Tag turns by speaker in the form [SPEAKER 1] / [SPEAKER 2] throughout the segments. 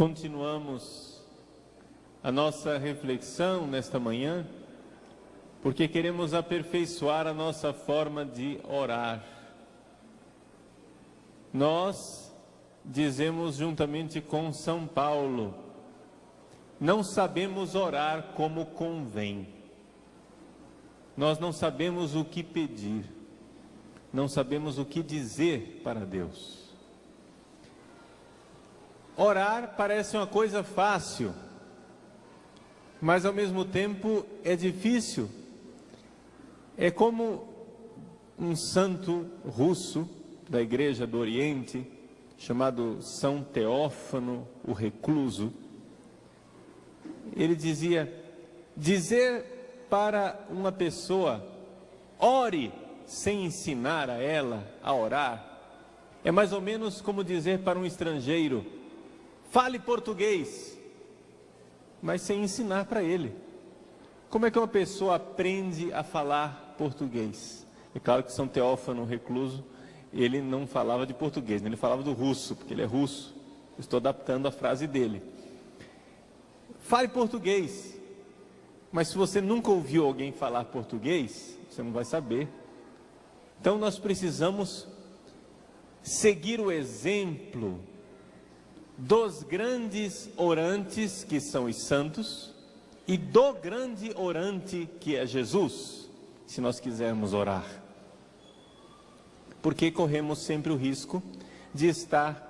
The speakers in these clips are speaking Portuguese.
[SPEAKER 1] Continuamos a nossa reflexão nesta manhã, porque queremos aperfeiçoar a nossa forma de orar. Nós dizemos juntamente com São Paulo, não sabemos orar como convém. Nós não sabemos o que pedir, não sabemos o que dizer para Deus. Orar parece uma coisa fácil, mas ao mesmo tempo é difícil. É como um santo russo da Igreja do Oriente, chamado São Teófano, o Recluso. Ele dizia, dizer para uma pessoa, ore sem ensinar a ela a orar, é mais ou menos como dizer para um estrangeiro, fale português, mas sem ensinar para ele. Como é que uma pessoa aprende a falar português? É claro que São Teófano, recluso, ele não falava de português, ele falava do russo, porque ele é russo. Estou adaptando a frase dele. Fale português, mas se você nunca ouviu alguém falar português, você não vai saber. Então nós precisamos seguir o exemplo dos grandes orantes, que são os santos, e do grande orante, que é Jesus, se nós quisermos orar. Porque corremos sempre o risco de estar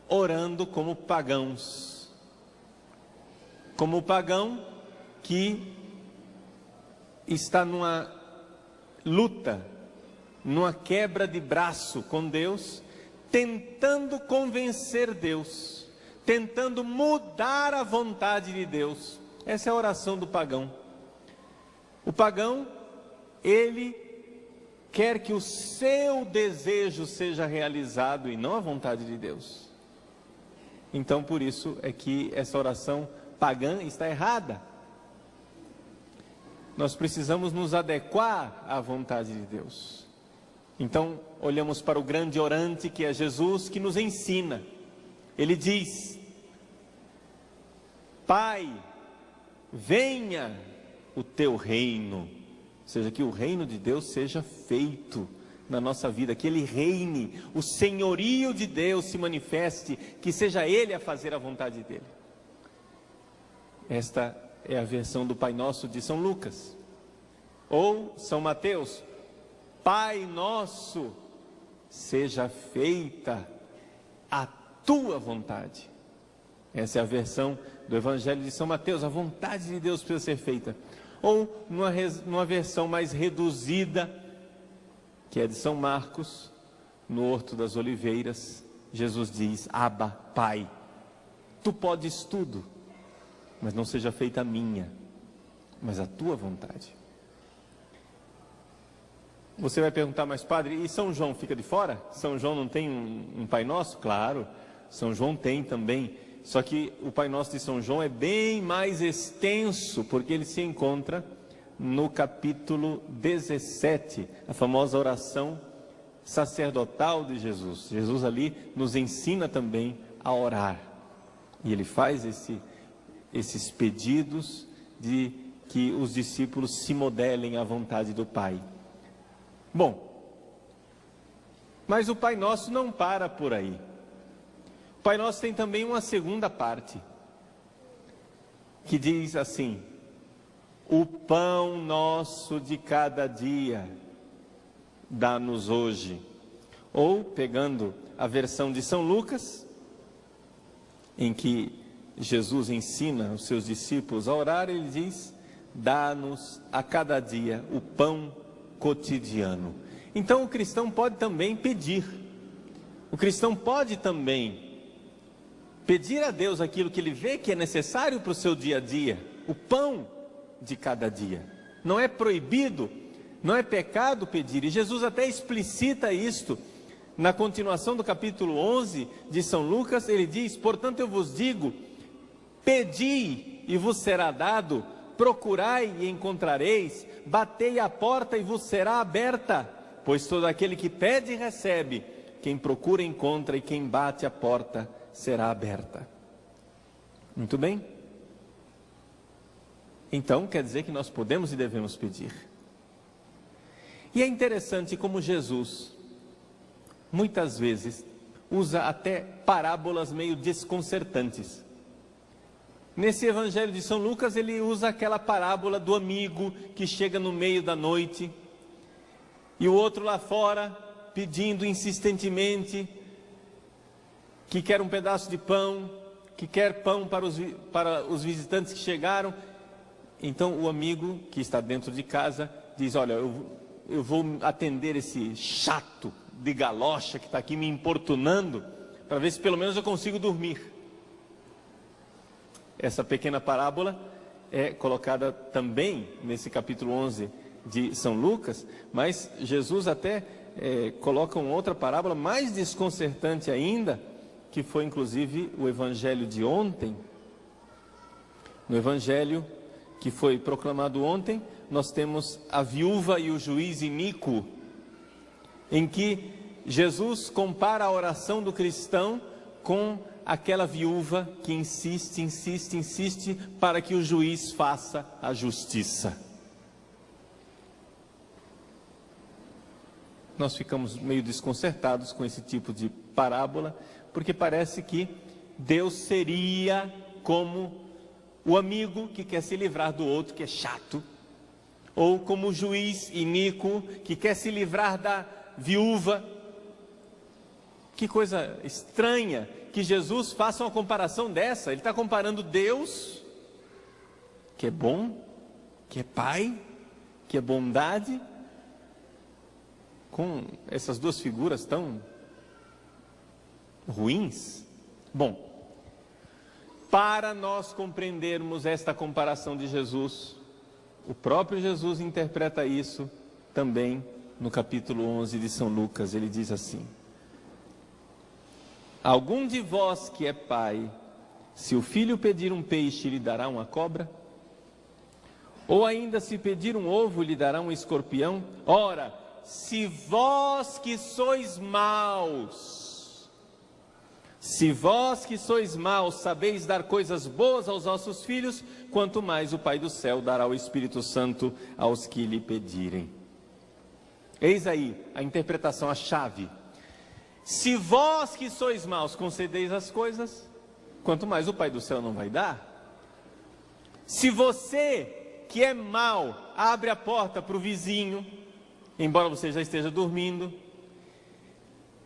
[SPEAKER 1] orando como pagãos. Como o pagão que está numa luta, numa quebra de braço com Deus, tentando convencer Deus, tentando mudar a vontade de Deus. Essa é a oração do pagão. O pagão, ele quer que o seu desejo seja realizado e não a vontade de Deus. Então, por isso é que essa oração pagã está errada. Nós precisamos nos adequar à vontade de Deus. Então, olhamos para o grande orante, que é Jesus, que nos ensina. Ele diz, Pai, venha o teu reino. Ou seja, que o reino de Deus seja feito na nossa vida, que Ele reine, o senhorio de Deus se manifeste, que seja Ele a fazer a vontade dEle. Esta é a versão do Pai Nosso de São Lucas. Ou São Mateus, Pai nosso, seja feita a tua vontade. Essa é a versão do Evangelho de São Mateus, a vontade de Deus precisa ser feita. Ou numa versão mais reduzida, que é de São Marcos, no Horto das Oliveiras, Jesus diz, Abba, Pai, tu podes tudo, mas não seja feita a minha, mas a tua vontade. Você vai perguntar, mas padre, e São João fica de fora? São João não tem um Pai Nosso? Claro, São João tem também, só que o Pai Nosso de São João é bem mais extenso, porque ele se encontra no capítulo 17, a famosa oração sacerdotal de Jesus. Jesus ali nos ensina também a orar, e ele faz esses pedidos de que os discípulos se modelem à vontade do Pai. Bom, mas o Pai Nosso não para por aí. O Pai Nosso tem também uma segunda parte, que diz assim, o pão nosso de cada dia, dá-nos hoje. Ou, pegando a versão de São Lucas, em que Jesus ensina os seus discípulos a orar, ele diz, dá-nos a cada dia o pão cotidiano. Então o cristão pode também pedir, o cristão pode também pedir a Deus aquilo que ele vê que é necessário para o seu dia a dia, o pão de cada dia. Não é proibido, não é pecado pedir, e Jesus até explicita isto, na continuação do capítulo 11 de São Lucas, ele diz, portanto eu vos digo, pedi e vos será dado, procurai e encontrareis, batei à porta e vos será aberta, pois todo aquele que pede recebe, quem procura encontra e quem bate a porta será aberta. Muito bem. Então, quer dizer que nós podemos e devemos pedir. E é interessante como Jesus, muitas vezes, usa até parábolas meio desconcertantes. Nesse Evangelho de São Lucas, ele usa aquela parábola do amigo que chega no meio da noite, e o outro lá fora, pedindo insistentemente, que quer um pedaço de pão, que quer pão para os visitantes que chegaram. Então o amigo que está dentro de casa diz: olha, eu vou atender esse chato de galocha que está aqui me importunando, para ver se pelo menos eu consigo dormir. Essa pequena parábola é colocada também nesse capítulo 11 de São Lucas, mas Jesus até coloca uma outra parábola mais desconcertante ainda, que foi inclusive o evangelho de ontem. No evangelho que foi proclamado ontem, nós temos a viúva e o juiz iníquo, em que Jesus compara a oração do cristão com aquela viúva que insiste para que o juiz faça a justiça. Nós ficamos meio desconcertados com esse tipo de parábola, porque parece que Deus seria como o amigo que quer se livrar do outro que é chato, ou como o juiz iníquo que quer se livrar da viúva. Que coisa estranha que Jesus faça uma comparação dessa. Ele está comparando Deus, que é bom, que é Pai, que é bondade, com essas duas figuras tão ruins. Bom, para nós compreendermos esta comparação de Jesus, o próprio Jesus interpreta isso também no capítulo 11 de São Lucas. Ele diz assim: algum de vós que é pai, se o filho pedir um peixe, lhe dará uma cobra? Ou ainda, se pedir um ovo, lhe dará um escorpião? Ora, se vós que sois maus, sabeis dar coisas boas aos vossos filhos, quanto mais o Pai do céu dará o Espírito Santo aos que lhe pedirem. Eis aí a interpretação, a chave. Se vós que sois maus concedeis as coisas, quanto mais o Pai do céu não vai dar. Se você que é mau abre a porta para o vizinho, embora você já esteja dormindo,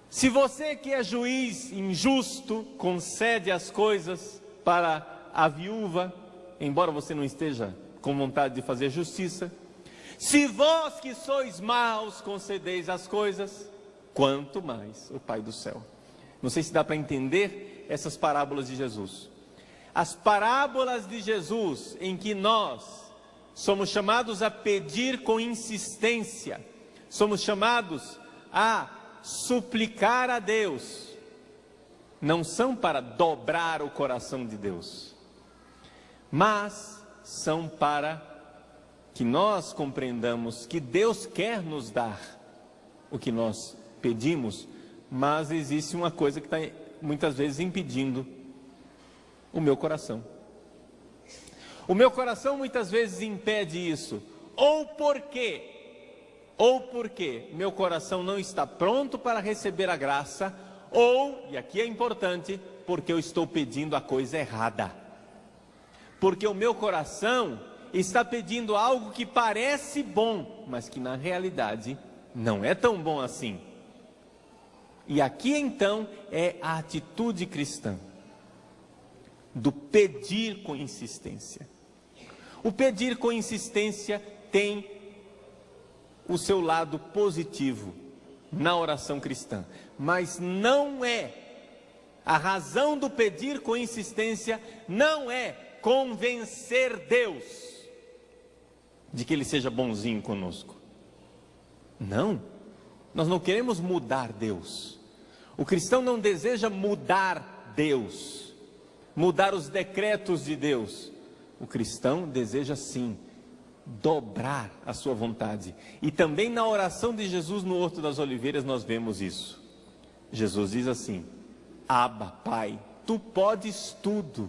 [SPEAKER 1] se você que é juiz injusto concede as coisas para a viúva, embora você não esteja com vontade de fazer justiça, se vós que sois maus concedeis as coisas, quanto mais o Pai do céu. Não sei se dá para entender essas parábolas de Jesus. As parábolas de Jesus em que nós somos chamados a pedir com insistência, somos chamados a suplicar a Deus, não são para dobrar o coração de Deus, mas são para que nós compreendamos que Deus quer nos dar o que nós pedimos, mas existe uma coisa que está muitas vezes impedindo: o meu coração. O meu coração muitas vezes impede isso, ou porque meu coração não está pronto para receber a graça, ou, e aqui é importante, porque eu estou pedindo a coisa errada. Porque o meu coração está pedindo algo que parece bom, mas que na realidade não é tão bom assim. E aqui então é a atitude cristã, do pedir com insistência. O pedir com insistência tem o seu lado positivo na oração cristã, mas não é, a razão do pedir com insistência não é convencer Deus de que Ele seja bonzinho conosco. Não, nós não queremos mudar Deus. O cristão não deseja mudar Deus, mudar os decretos de Deus. O cristão deseja sim dobrar a sua vontade. E também na oração de Jesus no Horto das Oliveiras nós vemos isso. Jesus diz assim: Abba, Pai, tu podes tudo,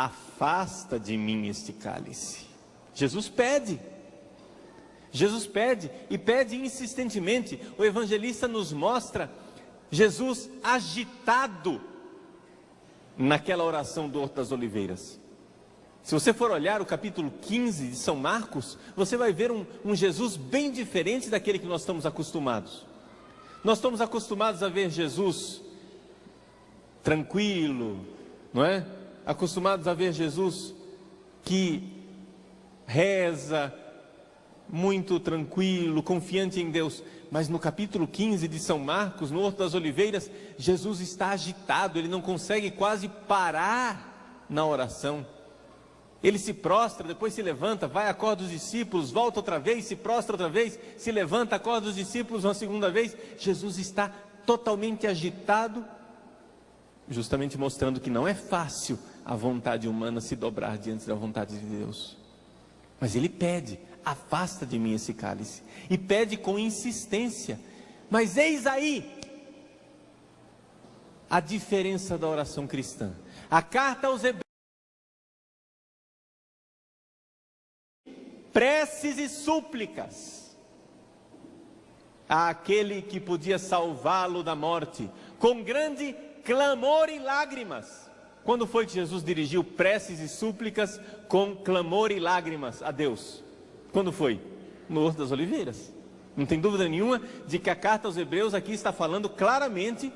[SPEAKER 1] afasta de mim este cálice. Jesus pede e pede insistentemente. O evangelista nos mostra Jesus agitado naquela oração do Horto das Oliveiras. Se você for olhar o capítulo 15 de São Marcos, você vai ver um Jesus bem diferente daquele que nós estamos acostumados. Nós estamos acostumados a ver Jesus tranquilo, não é? Acostumados a ver Jesus que reza, muito tranquilo, confiante em Deus. Mas no capítulo 15 de São Marcos, no Horto das Oliveiras, Jesus está agitado, ele não consegue quase parar na oração. Ele se prostra, depois se levanta, vai, acorda os discípulos, volta outra vez, se prostra outra vez, se levanta, acorda os discípulos uma segunda vez. Jesus está totalmente agitado, justamente mostrando que não é fácil a vontade humana se dobrar diante da vontade de Deus. Mas ele pede: afasta de mim esse cálice, e pede com insistência. Mas eis aí a diferença da oração cristã. A carta aos Hebreus, preces e súplicas àquele que podia salvá-lo da morte, com grande clamor e lágrimas. Quando foi que Jesus dirigiu preces e súplicas com clamor e lágrimas a Deus? Quando foi? No Horto das Oliveiras. Não tem dúvida nenhuma de que a carta aos Hebreus aqui está falando claramente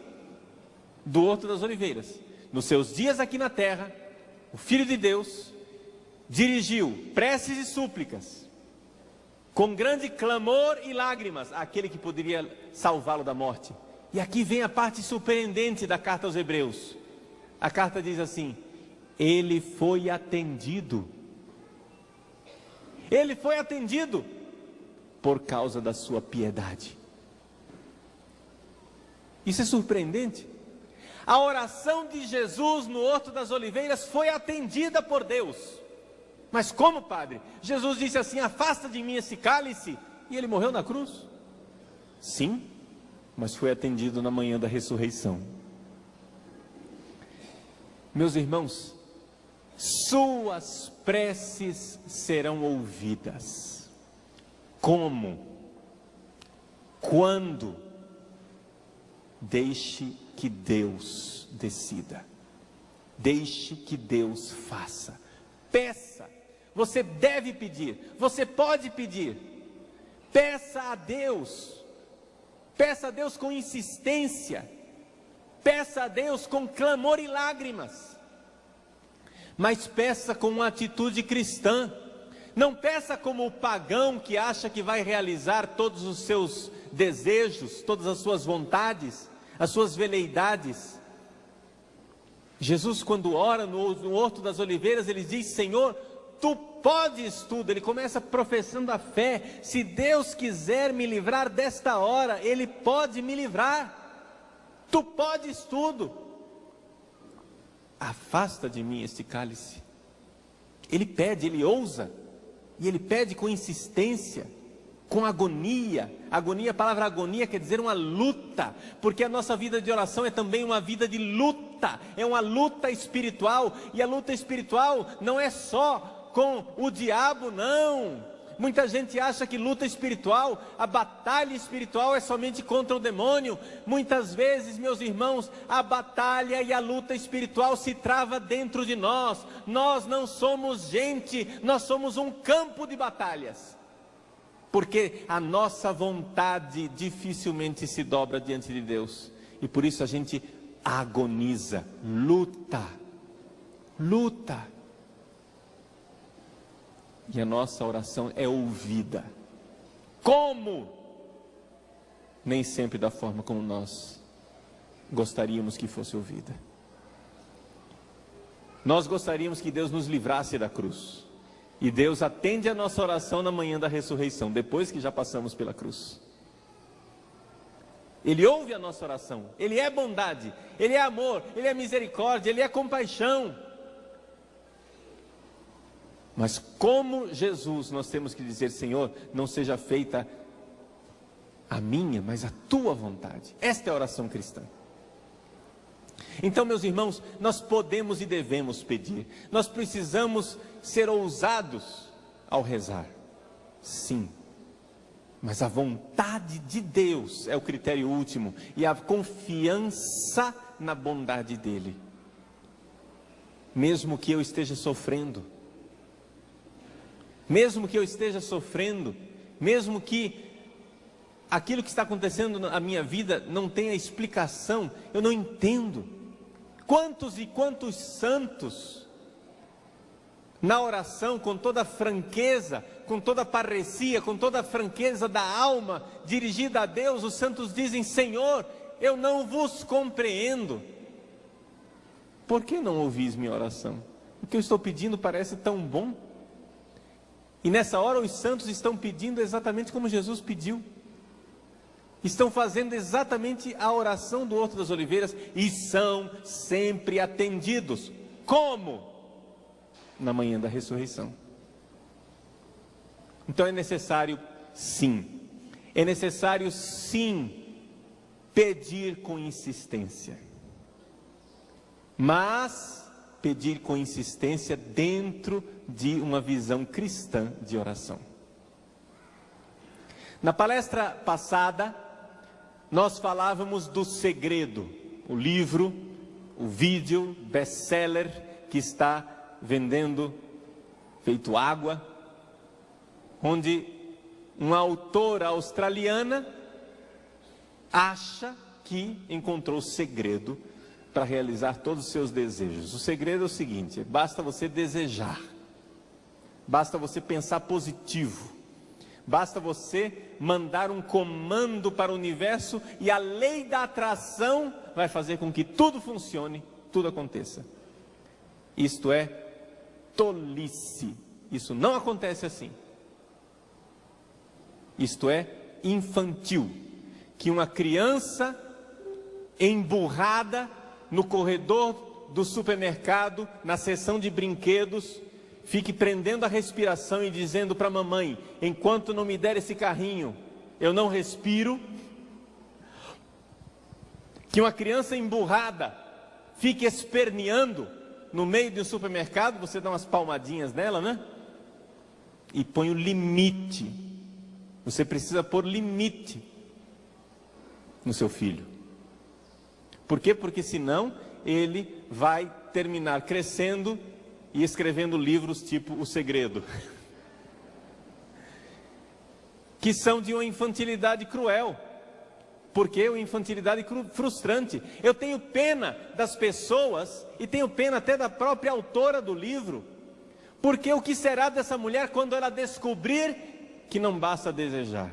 [SPEAKER 1] do Horto das Oliveiras. Nos seus dias aqui na terra, o Filho de Deus dirigiu preces e súplicas com grande clamor e lágrimas àquele que poderia salvá-lo da morte. E aqui vem a parte surpreendente da carta aos Hebreus. A carta diz assim: ele foi atendido. Ele foi atendido por causa da sua piedade. Isso é surpreendente. A oração de Jesus no Horto das Oliveiras foi atendida por Deus. Mas como, padre? Jesus disse assim: afasta de mim esse cálice, e ele morreu na cruz? Sim, mas foi atendido na manhã da ressurreição. Meus irmãos, suas preces serão ouvidas. Como? Quando? Deixe que Deus decida. Deixe que Deus faça. Peça. Você deve pedir. Você pode pedir. Peça a Deus. Peça a Deus com insistência. Peça a Deus com clamor e lágrimas. Mas peça com uma atitude cristã. Não peça como o pagão que acha que vai realizar todos os seus desejos, todas as suas vontades, as suas veleidades. Jesus, quando ora no Horto das Oliveiras, ele diz: Senhor, tu podes tudo. Ele começa professando a fé: se Deus quiser me livrar desta hora, Ele pode me livrar. Tu podes tudo. Afasta de mim este cálice. Ele pede, ele ousa, e ele pede com insistência, com agonia. Agonia, a palavra agonia quer dizer uma luta, porque a nossa vida de oração é também uma vida de luta, é uma luta espiritual, e a luta espiritual não é só com o diabo, não. Muita gente acha que luta espiritual, a batalha espiritual é somente contra o demônio. Muitas vezes, meus irmãos, a batalha e a luta espiritual se trava dentro de nós. Nós não somos gente, nós somos um campo de batalhas. Porque a nossa vontade dificilmente se dobra diante de Deus. E por isso a gente agoniza, luta. E a nossa oração é ouvida. Como? Nem sempre da forma como nós gostaríamos que fosse ouvida. Nós gostaríamos que Deus nos livrasse da cruz. E Deus atende a nossa oração na manhã da ressurreição, depois que já passamos pela cruz. Ele ouve a nossa oração. Ele é bondade, Ele é amor, Ele é misericórdia, Ele é compaixão. Mas como Jesus, nós temos que dizer: Senhor, não seja feita a minha, mas a tua vontade. Esta é a oração cristã. Então, meus irmãos, nós podemos e devemos pedir. Nós precisamos ser ousados ao rezar. Sim. Mas a vontade de Deus é o critério último. E a confiança na bondade dEle. Mesmo que eu esteja sofrendo. Mesmo que eu esteja sofrendo. Mesmo que aquilo que está acontecendo na minha vida não tenha explicação. Eu não entendo. Quantos e quantos santos, na oração, com toda a franqueza, com toda a parresia, com toda a franqueza da alma, dirigida a Deus, os santos dizem: Senhor, eu não vos compreendo. Por que não ouvis minha oração? O que eu estou pedindo parece tão bom. E nessa hora os santos estão pedindo exatamente como Jesus pediu. Estão fazendo exatamente a oração do Horto das Oliveiras e são sempre atendidos. Como? Na manhã da ressurreição. Então é necessário, sim, pedir com insistência. Mas pedir com insistência dentro de uma visão cristã de oração. Na palestra passada, nós falávamos do Segredo, o livro, o vídeo, best-seller que está vendendo feito água, onde uma autora australiana acha que encontrou o segredo para realizar todos os seus desejos. O segredo é o seguinte: basta você desejar, basta você pensar positivo, basta você mandar um comando para o universo e a lei da atração vai fazer com que tudo funcione, tudo aconteça. Isto é tolice. Isso não acontece assim. Isto é infantil. Que uma criança emburrada no corredor do supermercado, na seção de brinquedos, fique prendendo a respiração e dizendo para a mamãe: enquanto não me der esse carrinho, eu não respiro. Que uma criança emburrada fique esperneando no meio de um supermercado, você dá umas palmadinhas nela, né? E põe o limite. Você precisa pôr limite no seu filho. Por quê? Porque senão ele vai terminar crescendo e escrevendo livros tipo O Segredo, que são de uma infantilidade cruel. Porque uma infantilidade frustrante. Eu tenho pena das pessoas e tenho pena até da própria autora do livro. Porque o que será dessa mulher quando ela descobrir que não basta desejar?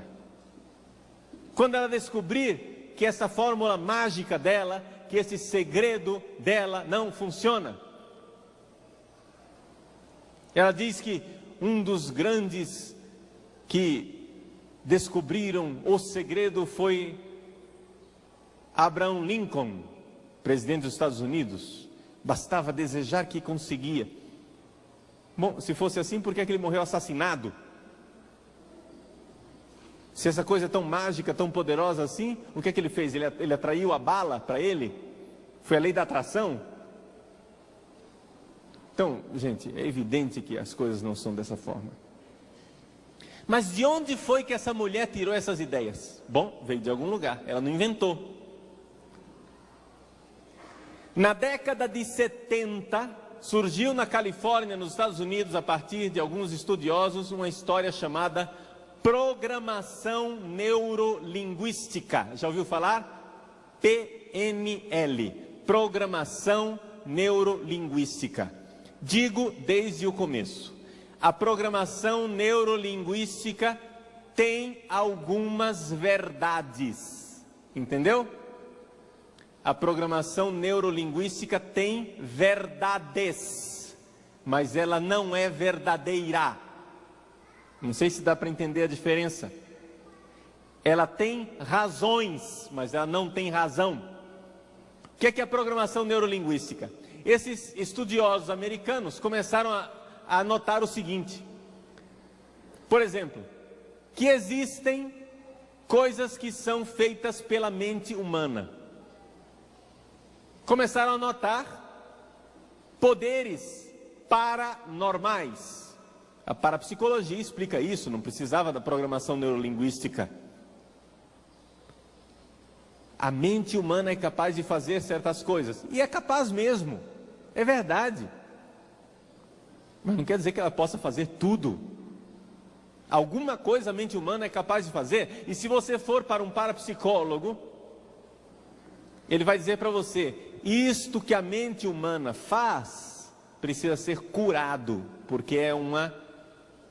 [SPEAKER 1] Quando ela descobrir que essa fórmula mágica dela, que esse segredo dela não funciona? Ela diz que um dos grandes que descobriram o segredo foi Abraham Lincoln, presidente dos Estados Unidos. Bastava desejar que conseguia. Bom, se fosse assim, por que é que ele morreu assassinado? Se essa coisa é tão mágica, tão poderosa assim, o que é que ele fez? Ele atraiu a bala para ele? Foi a lei da atração? Então, gente, é evidente que as coisas não são dessa forma. Mas de onde foi que essa mulher tirou essas ideias? Bom, veio de algum lugar, ela não inventou. Na década de 70, surgiu na Califórnia, nos Estados Unidos, a partir de alguns estudiosos, uma história chamada programação neurolinguística. Já ouviu falar? PNL, programação neurolinguística. Digo desde o começo, a programação neurolinguística tem algumas verdades, entendeu? A programação neurolinguística tem verdades, mas ela não é verdadeira. Não sei se dá para entender a diferença. Ela tem razões, mas ela não tem razão. O que é a programação neurolinguística? Esses estudiosos americanos começaram a notar o seguinte. Por exemplo, que existem coisas que são feitas pela mente humana. começaram a notar poderes paranormais. A parapsicologia explica isso, não precisava da programação neurolinguística. A mente humana é capaz de fazer certas coisas, e é capaz mesmo, é verdade. Mas não quer dizer que ela possa fazer tudo. Alguma coisa a mente humana é capaz de fazer, e se você for para um parapsicólogo, ele vai dizer para você, isto que a mente humana faz, precisa ser curado, porque é uma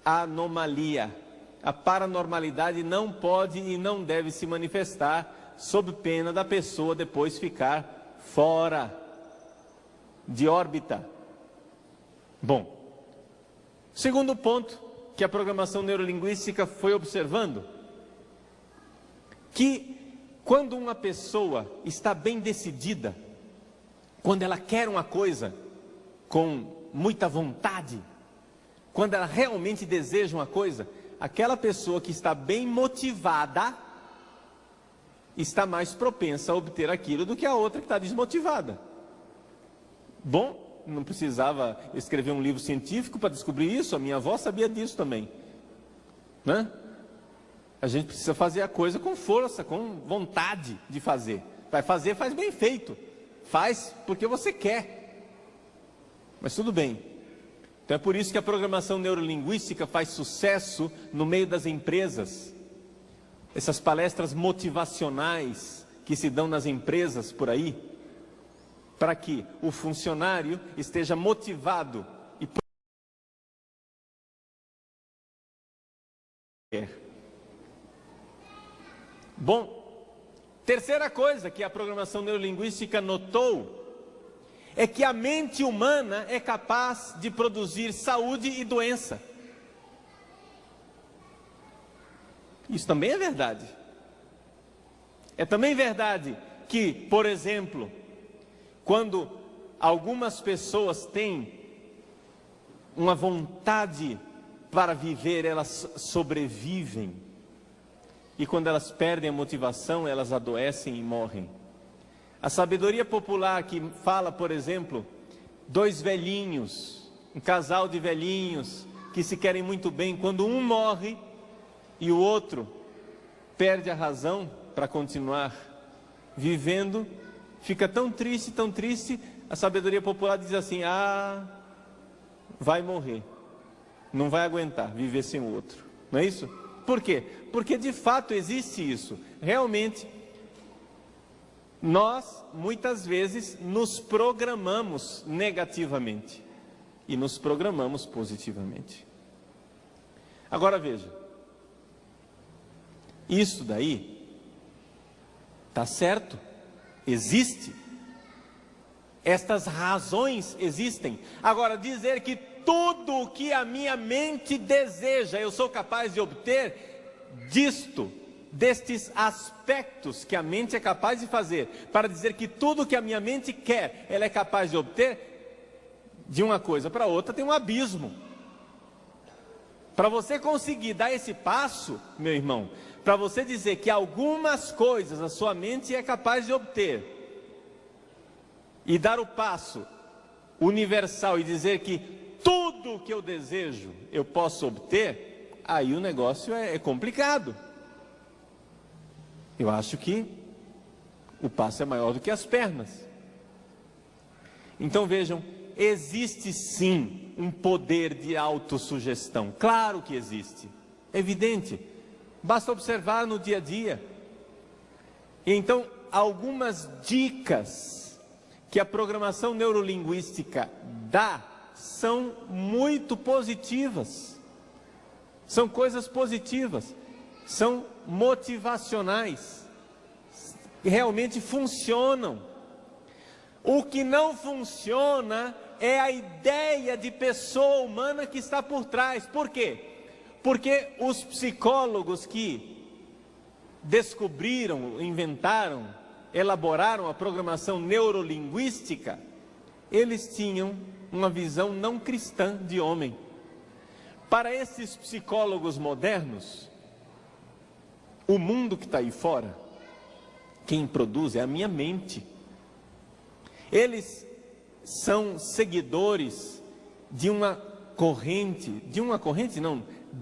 [SPEAKER 1] anomalia. A paranormalidade não pode e não deve se manifestar sob pena da pessoa depois ficar fora de órbita. Bom, segundo ponto que a programação neurolinguística foi observando, que quando uma pessoa está bem decidida, quando ela quer uma coisa com muita vontade, quando ela realmente deseja uma coisa, aquela pessoa que está bem motivada está mais propensa a obter aquilo do que a outra que está desmotivada. Bom, não precisava escrever um livro científico para descobrir isso, a minha avó sabia disso também, né? A gente precisa fazer a coisa com força, com vontade de fazer. Vai fazer, faz bem feito, faz porque você quer, mas tudo bem. Então é por isso que a programação neurolinguística faz sucesso no meio das empresas. Essas palestras motivacionais que se dão nas empresas por aí, para que o funcionário esteja motivado e Bom, terceira coisa que a programação neurolinguística notou é que a mente humana é capaz de produzir saúde e doença. Isso também é verdade. É também verdade que, por exemplo, quando algumas pessoas têm uma vontade para viver, elas sobrevivem. E quando elas perdem a motivação, elas adoecem e morrem. A sabedoria popular que fala, por exemplo, dois velhinhos, um casal de velhinhos que se querem muito bem, quando um morre e o outro perde a razão para continuar vivendo, fica tão triste, a sabedoria popular diz assim, vai morrer, não vai aguentar viver sem o outro, não é isso? Por quê? Porque de fato existe isso, realmente, nós muitas vezes nos programamos negativamente e nos programamos positivamente. Agora veja, isso daí está certo, existe, estas razões existem. Agora dizer que tudo o que a minha mente deseja, eu sou capaz de obter destes aspectos que a mente é capaz de fazer, para dizer que tudo o que a minha mente quer, ela é capaz de obter, de uma coisa para outra tem um abismo. Para você conseguir dar esse passo, meu irmão, para você dizer que algumas coisas a sua mente é capaz de obter, e dar o passo universal e dizer que tudo que eu desejo eu posso obter, aí o negócio é complicado. Eu acho que o passo é maior do que as pernas. Então vejam, existe sim um poder de autossugestão, claro que existe, é evidente, basta observar no dia a dia. E então, algumas dicas que a programação neurolinguística dá são muito positivas, são coisas positivas, são motivacionais, realmente funcionam. O que não funciona é a ideia de pessoa humana que está por trás. Por quê? Porque os psicólogos que descobriram, inventaram, elaboraram a programação neurolinguística, eles tinham uma visão não cristã de homem. Para esses psicólogos modernos, o mundo que está aí fora, quem produz é a minha mente. Eles são seguidores de uma corrente,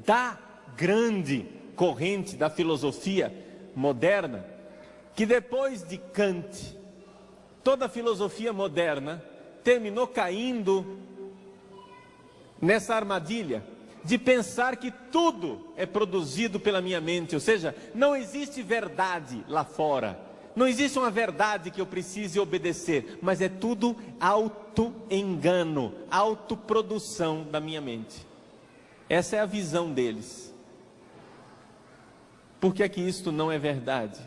[SPEAKER 1] da grande corrente da filosofia moderna, que depois de Kant, toda a filosofia moderna terminou caindo nessa armadilha de pensar que tudo é produzido pela minha mente, ou seja, não existe verdade lá fora, não existe uma verdade que eu precise obedecer, mas é tudo auto-engano, autoprodução da minha mente. Essa é a visão deles. Por que é que isto não é verdade?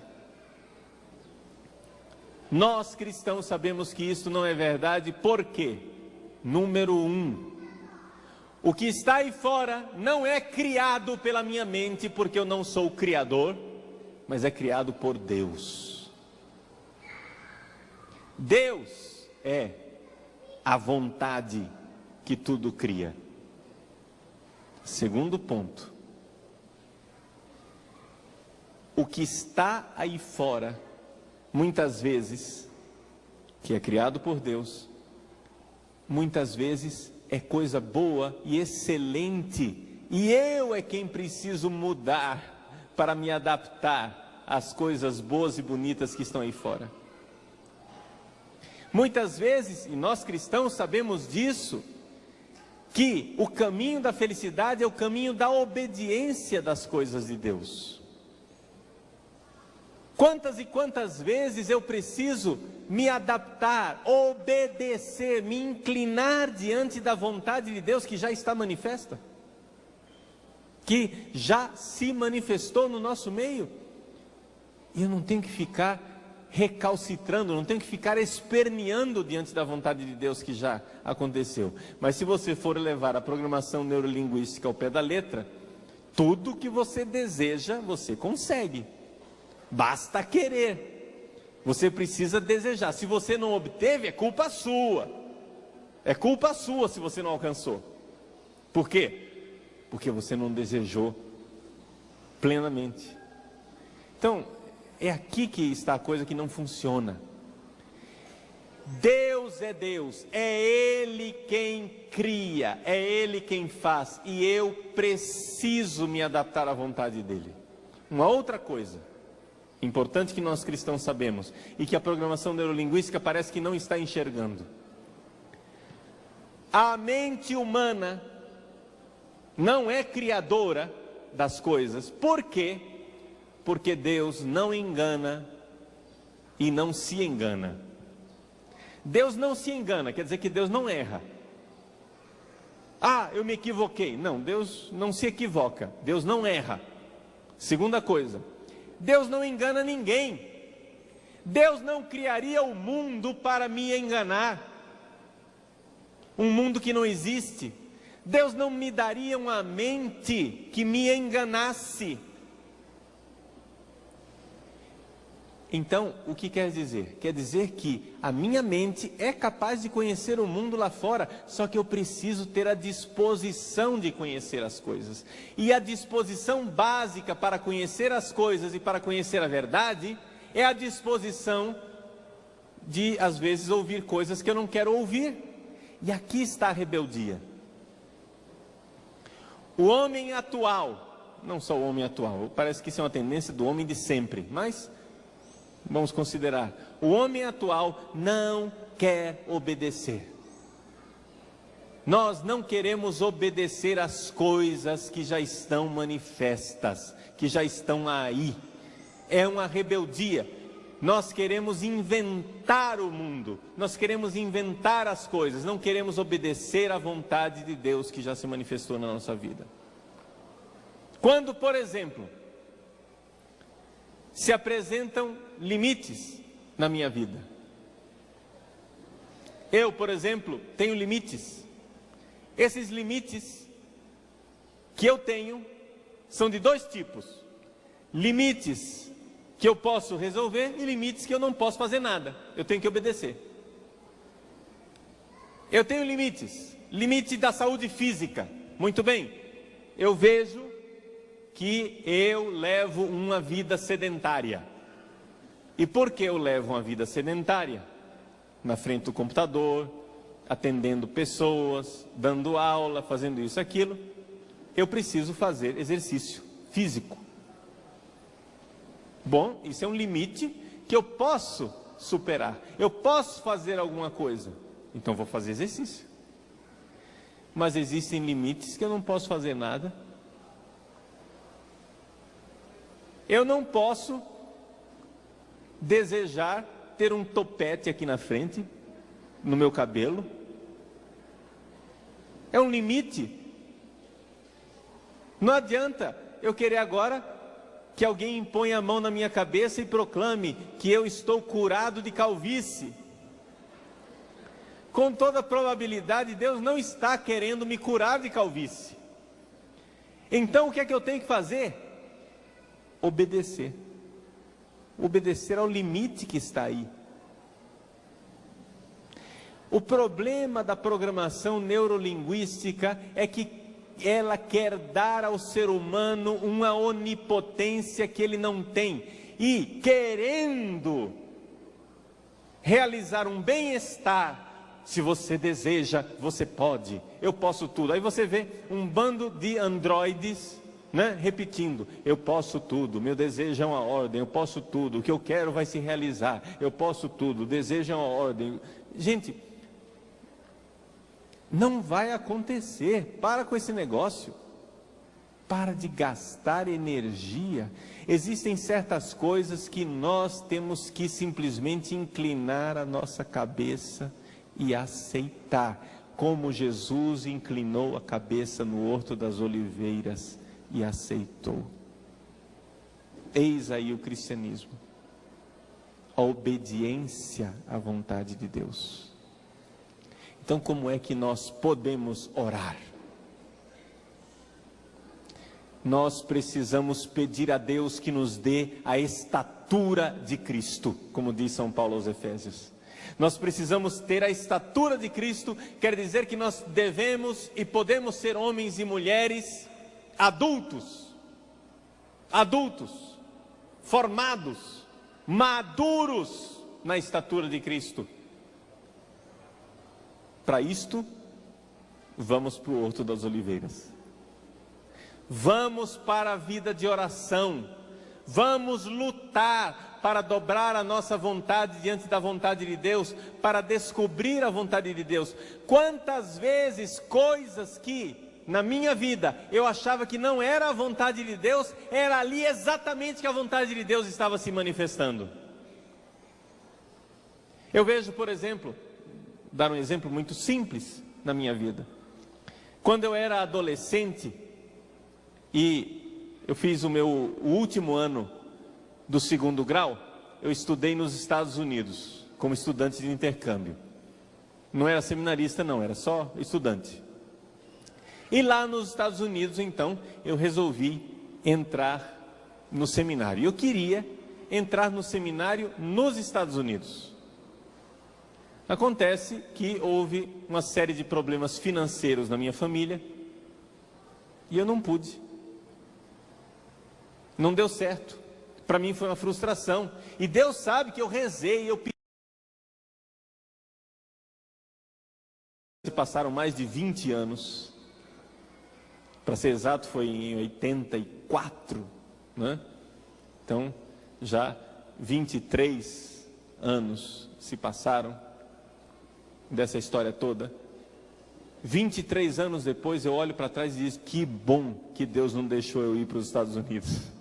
[SPEAKER 1] Nós cristãos sabemos que isto não é verdade, por quê? Número 1, o que está aí fora não é criado pela minha mente, porque eu não sou o criador, mas é criado por Deus. Deus é a vontade que tudo cria. Segundo ponto, o que está aí fora, muitas vezes, que é criado por Deus, muitas vezes é coisa boa e excelente, e eu é quem preciso mudar para me adaptar às coisas boas e bonitas que estão aí fora. Muitas vezes, e nós cristãos sabemos disso, que o caminho da felicidade é o caminho da obediência das coisas de Deus. Quantas e quantas vezes eu preciso me adaptar, obedecer, me inclinar diante da vontade de Deus que já está manifesta, que já se manifestou no nosso meio, e eu não tenho que ficar recalcitrando, não tenho que ficar esperneando diante da vontade de Deus que já aconteceu. Mas se você for levar a programação neurolinguística ao pé da letra, tudo que você deseja, você consegue. Basta querer. Você precisa desejar. Se você não obteve, é culpa sua. É culpa sua se você não alcançou. Por quê? Porque você não desejou plenamente. Então, é aqui que está a coisa que não funciona. Deus é Deus, é Ele quem cria, é Ele quem faz, e eu preciso me adaptar à vontade dEle. Uma outra coisa importante que nós cristãos sabemos, e que a programação neurolinguística parece que não está enxergando: a mente humana não é criadora das coisas. Por quê? Porque Deus não engana e não se engana. Deus não se engana, quer dizer que Deus não erra. Ah, eu me equivoquei. Não, Deus não se equivoca, Deus não erra. Segunda coisa, Deus não engana ninguém. Deus não criaria o mundo para me enganar, um mundo que não existe. Deus não me daria uma mente que me enganasse. Então, o que quer dizer? Quer dizer que a minha mente é capaz de conhecer o mundo lá fora, só que eu preciso ter a disposição de conhecer as coisas. E a disposição básica para conhecer as coisas e para conhecer a verdade é a disposição de, às vezes, ouvir coisas que eu não quero ouvir. E aqui está a rebeldia. O homem atual, não só o homem atual, parece que isso é uma tendência do homem de sempre, mas vamos considerar, o homem atual não quer obedecer. Nós não queremos obedecer às coisas que já estão manifestas, que já estão aí. É uma rebeldia. Nós queremos inventar o mundo, nós queremos inventar as coisas, não queremos obedecer à vontade de Deus que já se manifestou na nossa vida. Quando, por exemplo, se apresentam limites na minha vida. Eu, por exemplo, tenho limites. Esses limites que eu tenho são de dois tipos: limites que eu posso resolver e limites que eu não posso fazer nada, eu tenho que obedecer. Eu tenho limites, limite da saúde física. Muito bem, eu vejo que eu levo uma vida sedentária. E por que eu levo uma vida sedentária? na frente do computador, atendendo pessoas, dando aula, fazendo isso, aquilo. Eu preciso fazer exercício físico. Bom, isso é um limite que eu posso superar. Eu posso fazer alguma coisa. Então vou fazer exercício. Mas existem limites que eu não posso fazer nada. Eu não posso desejar ter um topete aqui na frente, no meu cabelo. É um limite. Não adianta eu querer agora que alguém imponha a mão na minha cabeça e proclame que eu estou curado de calvície. Com toda probabilidade, Deus não está querendo me curar de calvície. Então, o que é que eu tenho que fazer? Obedecer. Obedecer ao limite que está aí. O problema da programação neurolinguística é que ela quer dar ao ser humano uma onipotência que ele não tem. E querendo realizar um bem-estar, se você deseja, você pode, eu posso tudo. Aí você vê um bando de androides, né, repetindo, eu posso tudo, meu desejo é uma ordem, eu posso tudo, o que eu quero vai se realizar, eu posso tudo, o desejo é uma ordem. Gente, não vai acontecer. Para com esse negócio. Para de gastar energia. Existem certas coisas que nós temos que simplesmente inclinar a nossa cabeça e aceitar, como Jesus inclinou a cabeça no Horto das Oliveiras e aceitou. Eis aí o cristianismo, a obediência à vontade de Deus. Então, como é que nós podemos orar? Nós precisamos pedir a Deus que nos dê a estatura de Cristo, como diz São Paulo aos Efésios. Nós precisamos ter a estatura de Cristo, quer dizer que nós devemos e podemos ser homens e mulheres adultos, formados, maduros na estatura de Cristo. Para isto, vamos para o Horto das Oliveiras. Vamos para a vida de oração. Vamos lutar para dobrar a nossa vontade diante da vontade de Deus, para descobrir a vontade de Deus. Quantas vezes coisas que na minha vida eu achava que não era a vontade de Deus, era ali exatamente que a vontade de Deus estava se manifestando. Eu vejo, por exemplo, dar um exemplo muito simples na minha vida. Quando eu era adolescente e eu fiz o último ano do 2º grau, eu estudei nos Estados Unidos como estudante de intercâmbio. Não era seminarista não, era só estudante. E lá nos Estados Unidos, então, eu resolvi entrar no seminário. Eu queria entrar no seminário nos Estados Unidos. Acontece que houve uma série de problemas financeiros na minha família e eu não pude. Não deu certo. Para mim foi uma frustração. E Deus sabe que eu rezei, eu pedi. Passaram mais de 20 anos. Para ser exato, foi em 84, né? Então, já 23 anos se passaram dessa história toda. 23 anos depois eu olho para trás e digo, que bom que Deus não deixou eu ir para os Estados Unidos.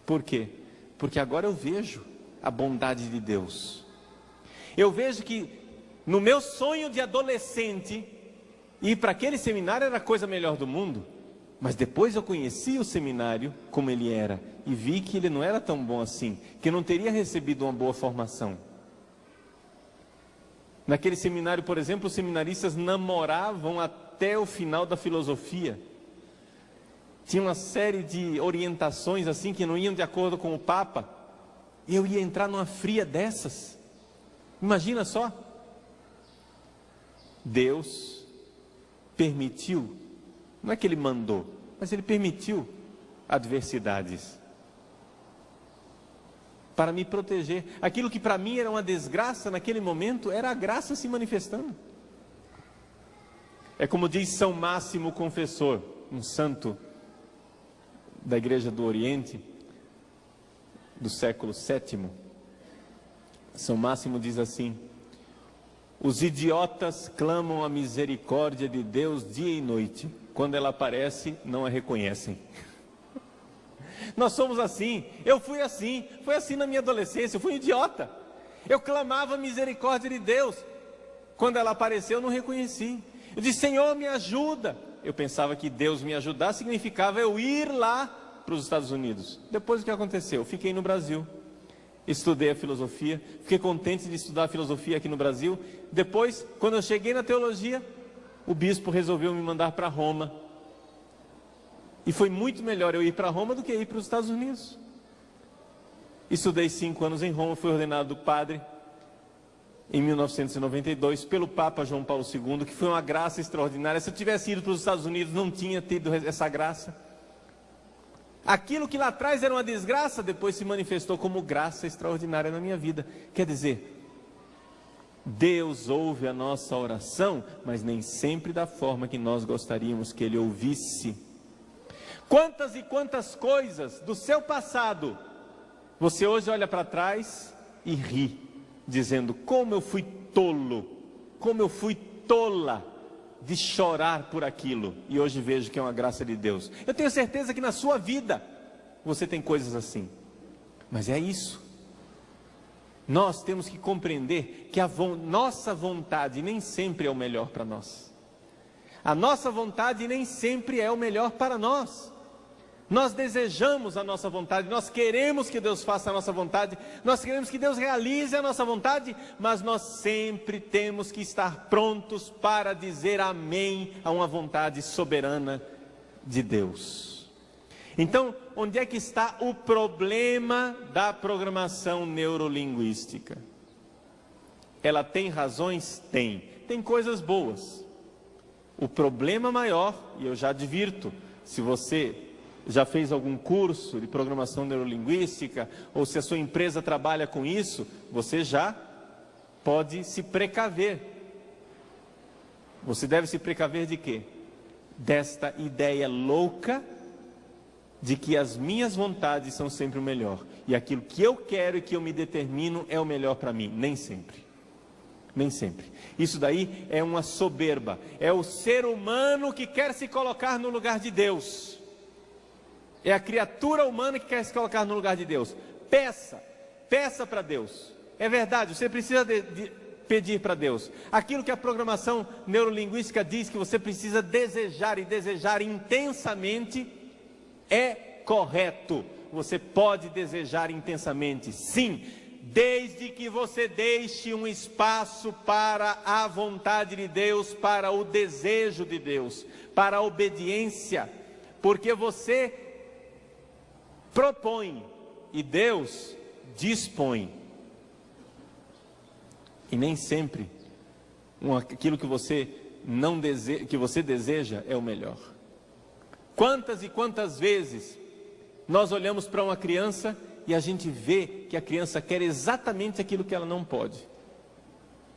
[SPEAKER 1] Por quê? Porque agora eu vejo a bondade de Deus. Eu vejo que no meu sonho de adolescente, ir para aquele seminário era a coisa melhor do mundo. Mas depois eu conheci o seminário como ele era e vi que ele não era tão bom assim, que eu não teria recebido uma boa formação. Naquele seminário, por exemplo, os seminaristas namoravam até o final da filosofia. Tinha uma série de orientações assim que não iam de acordo com o Papa. E eu ia entrar numa fria dessas. Imagina só. Deus permitiu, não é que Ele mandou, mas Ele permitiu adversidades. para me proteger. Aquilo que para mim era uma desgraça naquele momento, era a graça se manifestando. É como diz São Máximo Confessor, um santo da Igreja do Oriente, do século VII. São Máximo diz assim: os idiotas clamam a misericórdia de Deus dia e noite. Quando ela aparece, não a reconhecem. Nós somos assim, eu fui assim, foi assim na minha adolescência, eu fui um idiota. Eu clamava a misericórdia de Deus. Quando ela apareceu, eu não reconheci. Eu disse: Senhor, me ajuda. Eu pensava que Deus me ajudar significava eu ir lá para os Estados Unidos. Depois o que aconteceu? Eu fiquei no Brasil, estudei a filosofia, fiquei contente de estudar a filosofia aqui no Brasil. Depois, quando eu cheguei na teologia, o bispo resolveu me mandar para Roma. E foi muito melhor eu ir para Roma do que ir para os Estados Unidos. Estudei 5 anos em Roma, fui ordenado padre em 1992 pelo Papa João Paulo II, que foi uma graça extraordinária. Se eu tivesse ido para os Estados Unidos, não tinha tido essa graça. Aquilo que lá atrás era uma desgraça, depois se manifestou como graça extraordinária na minha vida. Quer dizer, Deus ouve a nossa oração, mas nem sempre da forma que nós gostaríamos que Ele ouvisse. Quantas e quantas coisas do seu passado, você hoje olha para trás e ri, dizendo: como eu fui tolo, como eu fui tola de chorar por aquilo, e hoje vejo que é uma graça de Deus. Eu tenho certeza que na sua vida você tem coisas assim, mas é isso. Nós temos que compreender que nossa vontade nem sempre é o melhor para nós. A nossa vontade nem sempre é o melhor para nós. Nós desejamos a nossa vontade, nós queremos que Deus faça a nossa vontade, nós queremos que Deus realize a nossa vontade, mas nós sempre temos que estar prontos para dizer amém a uma vontade soberana de Deus. Então, onde é que está o problema da programação neurolinguística? Ela tem razões? Tem. Tem coisas boas. O problema maior, e eu já advirto, se você já fez algum curso de programação neurolinguística, ou se a sua empresa trabalha com isso, você já pode se precaver. Você deve se precaver de quê? Desta ideia louca de que as minhas vontades são sempre o melhor, e aquilo que eu quero e que eu me determino é o melhor para mim. Nem sempre. Nem sempre. Isso daí é uma soberba, é o ser humano que quer se colocar no lugar de Deus. É a criatura humana que quer se colocar no lugar de Deus. Peça para Deus. É verdade, você precisa de pedir para Deus. Aquilo que a programação neurolinguística diz que você precisa desejar e desejar intensamente é correto. Você pode desejar intensamente, sim, desde que você deixe um espaço para a vontade de Deus, para o desejo de Deus, para a obediência, porque você propõe e Deus dispõe, e nem sempre aquilo que você não deseja, que você deseja é o melhor. Quantas e quantas vezes nós olhamos para uma criança e a gente vê que a criança quer exatamente aquilo que ela não pode,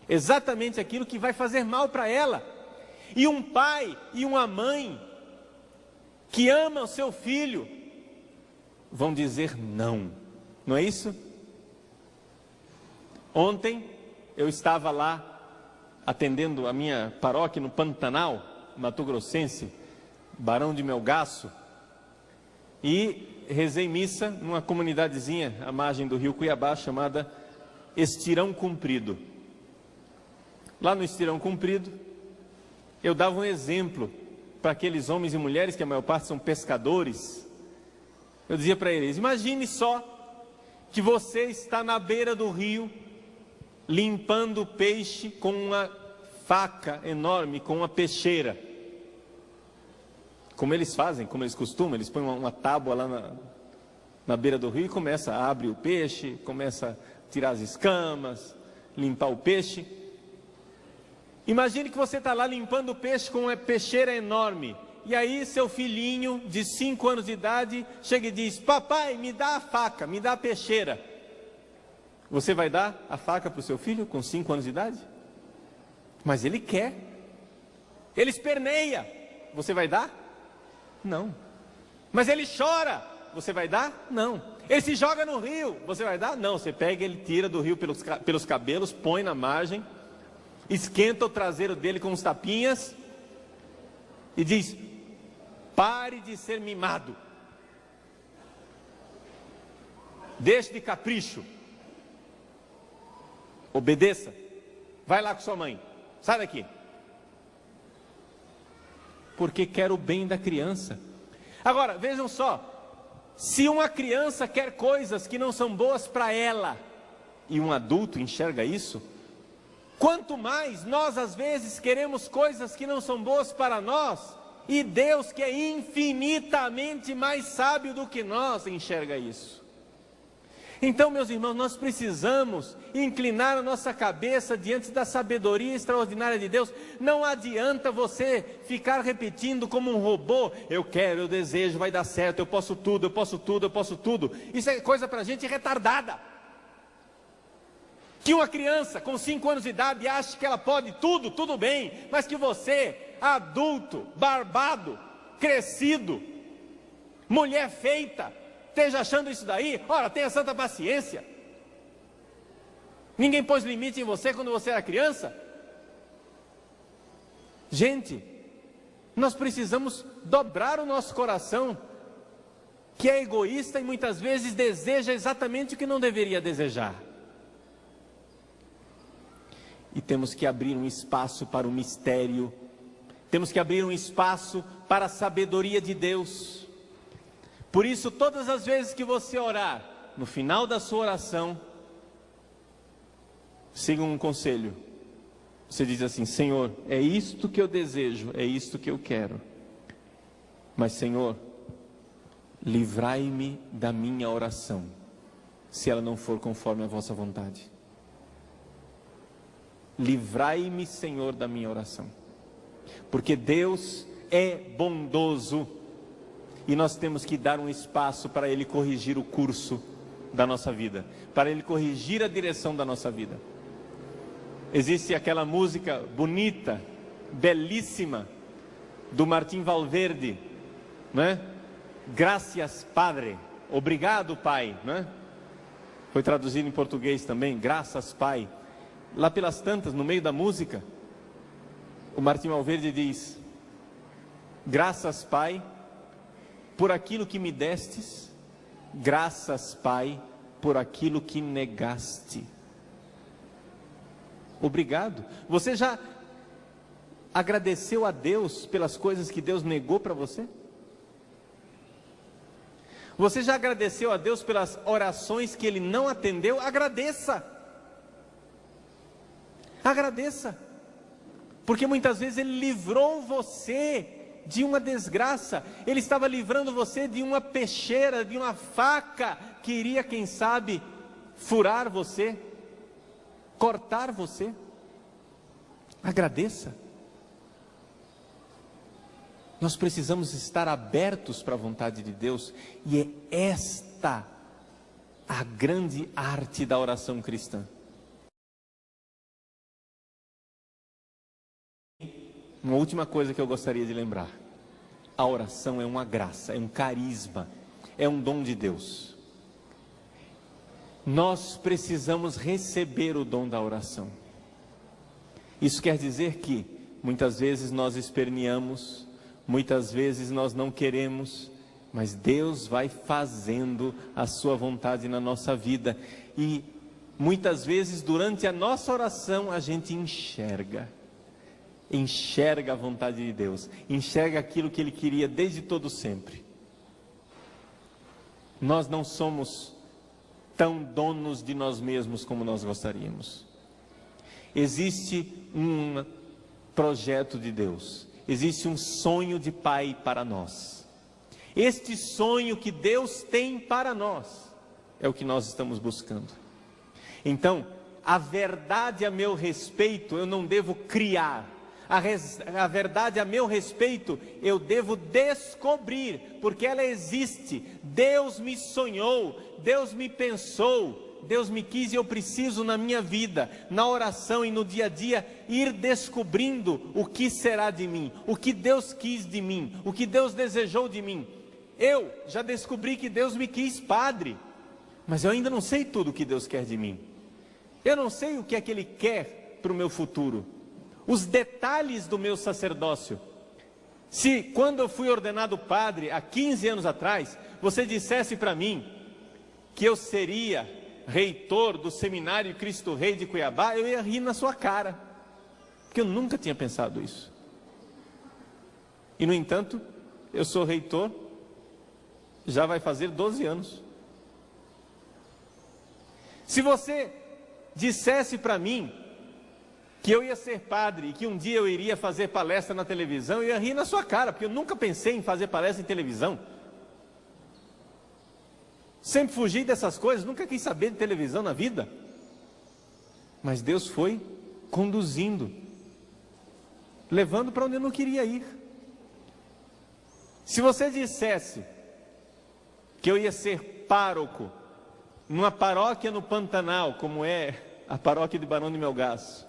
[SPEAKER 1] exatamente aquilo que vai fazer mal para ela, e um pai e uma mãe que amam o seu filho vão dizer não, não é isso? Ontem eu estava lá atendendo a minha paróquia no Pantanal, Mato Grossense, Barão de Melgaço, e rezei missa numa comunidadezinha à margem do rio Cuiabá, chamada Estirão Comprido. Lá no Estirão Comprido, eu dava um exemplo para aqueles homens e mulheres, que a maior parte são pescadores. Eu dizia para eles: imagine só que você está na beira do rio, limpando o peixe com uma faca enorme, com uma peixeira. Como eles fazem, como eles costumam, eles põem uma tábua lá na beira do rio e abre o peixe, começa a tirar as escamas, limpar o peixe. Imagine que você está lá limpando o peixe com uma peixeira enorme, e aí seu filhinho de 5 anos de idade chega e diz: papai, me dá a faca, me dá a peixeira. Você vai dar a faca para o seu filho com 5 anos de idade? Mas ele quer. Ele esperneia. Você vai dar? Não. Mas ele chora. Você vai dar? Não. Ele se joga no rio. Você vai dar? Não. Você pega ele, tira do rio pelos cabelos, põe na margem, esquenta o traseiro dele com uns tapinhas e diz: pare de ser mimado. Deixe de capricho. Obedeça. Vai lá com sua mãe. Sai daqui. Porque quer o bem da criança. Agora, vejam só. Se uma criança quer coisas que não são boas para ela, e um adulto enxerga isso, quanto mais nós às vezes queremos coisas que não são boas para nós, e Deus, que é infinitamente mais sábio do que nós, enxerga isso. Então, meus irmãos, nós precisamos inclinar a nossa cabeça diante da sabedoria extraordinária de Deus. Não adianta você ficar repetindo como um robô: eu quero, eu desejo, vai dar certo, eu posso tudo, eu posso tudo, eu posso tudo. Isso é coisa para gente retardada. Que uma criança com 5 anos de idade ache que ela pode tudo, tudo bem, mas que você, adulto, barbado, crescido, mulher feita, esteja achando isso daí. Ora, tenha santa paciência. Ninguém pôs limite em você quando você era criança. Gente, nós precisamos dobrar o nosso coração, que é egoísta e muitas vezes deseja exatamente o que não deveria desejar. E temos que abrir um espaço para o mistério, temos que abrir um espaço para a sabedoria de Deus. Por isso, todas as vezes que você orar, no final da sua oração, siga um conselho. Você diz assim: Senhor, é isto que eu desejo, é isto que eu quero. Mas, Senhor, livrai-me da minha oração, se ela não for conforme a vossa vontade. Livrai-me, Senhor, da minha oração. Porque Deus é bondoso. E nós temos que dar um espaço para Ele corrigir o curso da nossa vida, para Ele corrigir a direção da nossa vida. Existe aquela música bonita, belíssima, do Martim Valverde, né? Gracias, Padre. Obrigado, Pai, né? Foi traduzido em português também, graças, Pai. Lá pelas tantas, no meio da música, o Martim Valverde diz: graças, Pai, por aquilo que me destes, graças, Pai, por aquilo que negaste. Obrigado. Você já agradeceu a Deus pelas coisas que Deus negou para você? Você já agradeceu a Deus pelas orações que Ele não atendeu? Agradeça. Agradeça. Porque muitas vezes Ele livrou você de uma desgraça. Ele estava livrando você de uma peixeira, de uma faca que iria, quem sabe, furar você, cortar você. Agradeça. Nós precisamos estar abertos para a vontade de Deus, e é esta a grande arte da oração cristã. Uma última coisa que eu gostaria de lembrar: a oração é uma graça, é um carisma, é um dom de Deus. Nós precisamos receber o dom da oração. Isso quer dizer que muitas vezes nós esperneamos, muitas vezes nós não queremos, mas Deus vai fazendo a sua vontade na nossa vida, e muitas vezes durante a nossa oração a gente enxerga a vontade de Deus, enxerga aquilo que Ele queria desde todo sempre. Nós não somos tão donos de nós mesmos como nós gostaríamos. Existe um projeto de Deus, existe um sonho de Pai para nós. Este sonho que Deus tem para nós é o que nós estamos buscando. Então, a verdade a meu respeito eu não devo criar. A verdade a meu respeito eu devo descobrir, porque ela existe. Deus me sonhou, Deus me pensou, Deus me quis e eu preciso na minha vida, na oração e no dia a dia, ir descobrindo o que será de mim, o que Deus quis de mim, o que Deus desejou de mim. Eu já descobri que Deus me quis padre, mas eu ainda não sei tudo o que Deus quer de mim. Eu não sei o que é que Ele quer para o meu futuro, os detalhes do meu sacerdócio. Se quando eu fui ordenado padre, há 15 anos atrás, você dissesse para mim que eu seria reitor do Seminário Cristo Rei de Cuiabá, eu ia rir na sua cara, porque eu nunca tinha pensado isso. E no entanto, eu sou reitor, já vai fazer 12 anos. Se você dissesse para mim que eu ia ser padre e que um dia eu iria fazer palestra na televisão, eu ia rir na sua cara, porque eu nunca pensei em fazer palestra em televisão. Sempre fugi dessas coisas, nunca quis saber de televisão na vida. Mas Deus foi conduzindo, levando para onde eu não queria ir. Se você dissesse que eu ia ser pároco numa paróquia no Pantanal, como é a paróquia de Barão de Melgaço,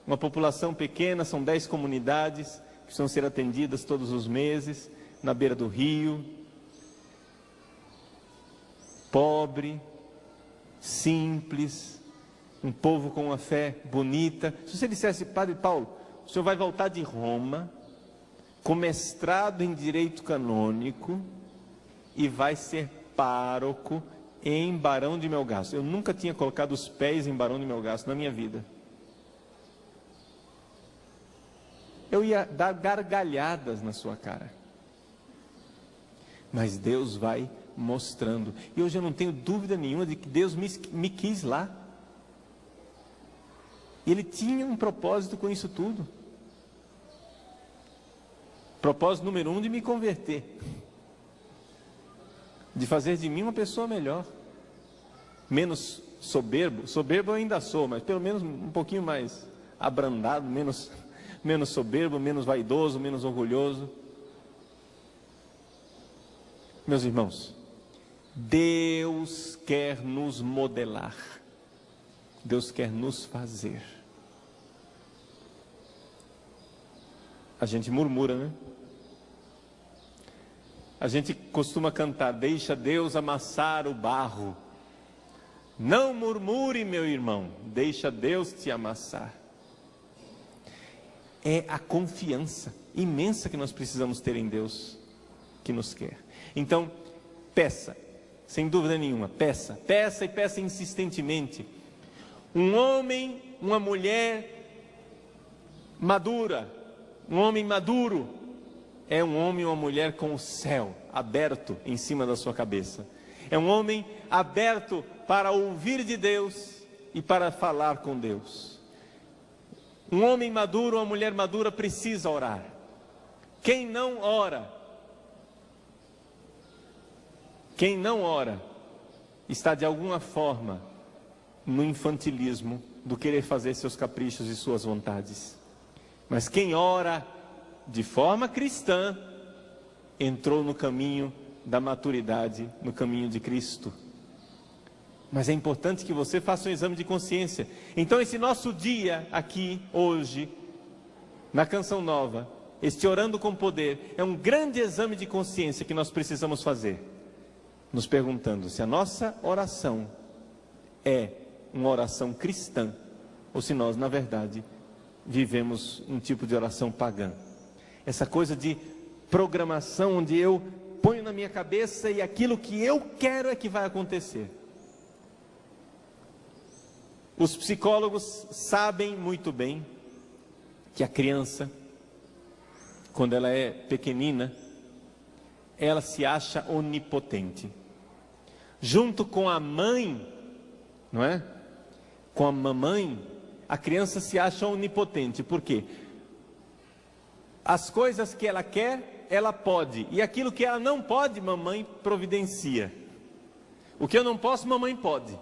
[SPEAKER 1] uma população pequena, são 10 comunidades que precisam ser atendidas todos os meses, na beira do rio, pobre, simples, um povo com uma fé bonita. Se você dissesse, Padre Paulo, o senhor vai voltar de Roma, com mestrado em direito canônico, e vai ser pároco em Barão de Melgaço. Eu nunca tinha colocado os pés em Barão de Melgaço na minha vida. Eu ia dar gargalhadas na sua cara. Mas Deus vai mostrando. E hoje eu não tenho dúvida nenhuma de que Deus me quis lá. E Ele tinha um propósito com isso tudo. Propósito número 1, de me converter. De fazer de mim uma pessoa melhor. Menos soberbo. Soberbo eu ainda sou, mas pelo menos um pouquinho mais abrandado, menos soberbo, menos vaidoso, menos orgulhoso. Meus irmãos, Deus quer nos modelar. Deus quer nos fazer. A gente murmura, né? A gente costuma cantar, deixa Deus amassar o barro. Não murmure, meu irmão, deixa Deus te amassar. É a confiança imensa que nós precisamos ter em Deus, que nos quer. Então, peça, sem dúvida nenhuma, peça e peça insistentemente. Um homem, uma mulher madura, um homem maduro, é um homem ou uma mulher com o céu aberto em cima da sua cabeça. É um homem aberto para ouvir de Deus e para falar com Deus. Um homem maduro, uma mulher madura precisa orar. Quem não ora, está de alguma forma no infantilismo do querer fazer seus caprichos e suas vontades. Mas quem ora de forma cristã, entrou no caminho da maturidade, no caminho de Cristo. Mas é importante que você faça um exame de consciência. Então esse nosso dia aqui, hoje, na Canção Nova, este Orando com Poder, é um grande exame de consciência que nós precisamos fazer. Nos perguntando se a nossa oração é uma oração cristã, ou se nós, na verdade, vivemos um tipo de oração pagã. Essa coisa de programação, onde eu ponho na minha cabeça e aquilo que eu quero é que vai acontecer. Os psicólogos sabem muito bem que a criança, quando ela é pequenina, ela se acha onipotente. Junto com a mãe, não é? Com a mamãe, a criança se acha onipotente. Por quê? As coisas que ela quer, ela pode. E aquilo que ela não pode, mamãe providencia. O que eu não posso, mamãe pode.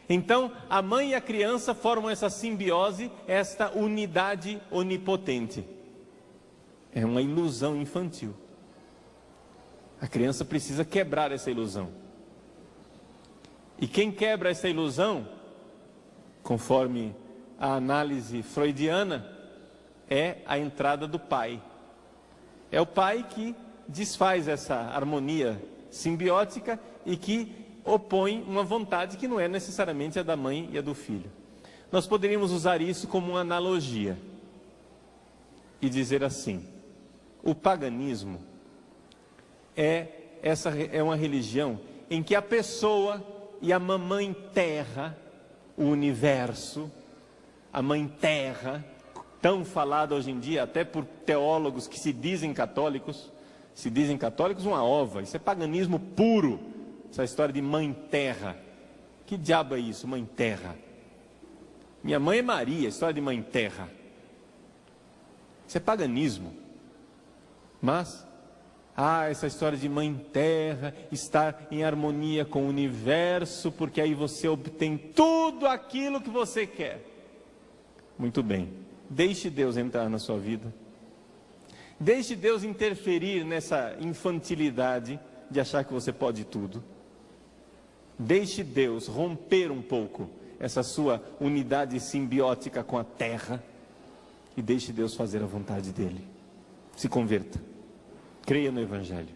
[SPEAKER 1] Então, a mãe e a criança formam essa simbiose, esta unidade onipotente. É uma ilusão infantil. A criança precisa quebrar essa ilusão. E quem quebra essa ilusão, conforme a análise freudiana, é a entrada do pai. É o pai que desfaz essa harmonia simbiótica e que opõe uma vontade que não é necessariamente a da mãe e a do filho. Nós poderíamos usar isso como uma analogia e dizer assim: o paganismo é uma religião em que a pessoa e a mamãe terra, o universo, a mãe terra, tão falada hoje em dia até por teólogos que se dizem católicos uma ova. Isso é paganismo puro, essa história de mãe terra. Que diabo é isso, mãe terra? Minha mãe é Maria, história de mãe terra. Isso é paganismo. Mas essa história de mãe terra, estar em harmonia com o universo, porque aí você obtém tudo aquilo que você quer. Muito bem, deixe Deus entrar na sua vida. Deixe Deus interferir nessa infantilidade de achar que você pode tudo. Deixe Deus romper um pouco essa sua unidade simbiótica com a terra e deixe Deus fazer a vontade dele. Se converta. Creia no Evangelho.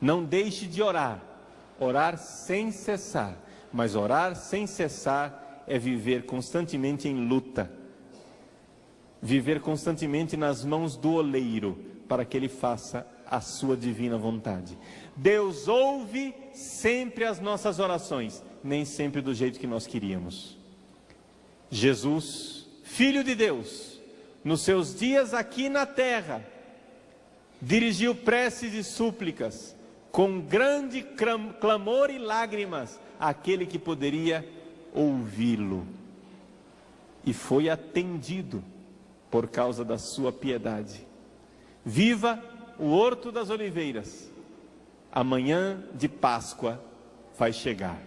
[SPEAKER 1] Não deixe de orar. Orar sem cessar. Mas orar sem cessar é viver constantemente em luta. Viver constantemente nas mãos do oleiro, para que ele faça a sua divina vontade. Deus ouve sempre as nossas orações, nem sempre do jeito que nós queríamos. Jesus, Filho de Deus, nos seus dias aqui na terra, dirigiu preces e súplicas, com grande clamor e lágrimas, àquele que poderia ouvi-lo. E foi atendido por causa da sua piedade. Viva o Horto das Oliveiras. Amanhã de Páscoa vai chegar.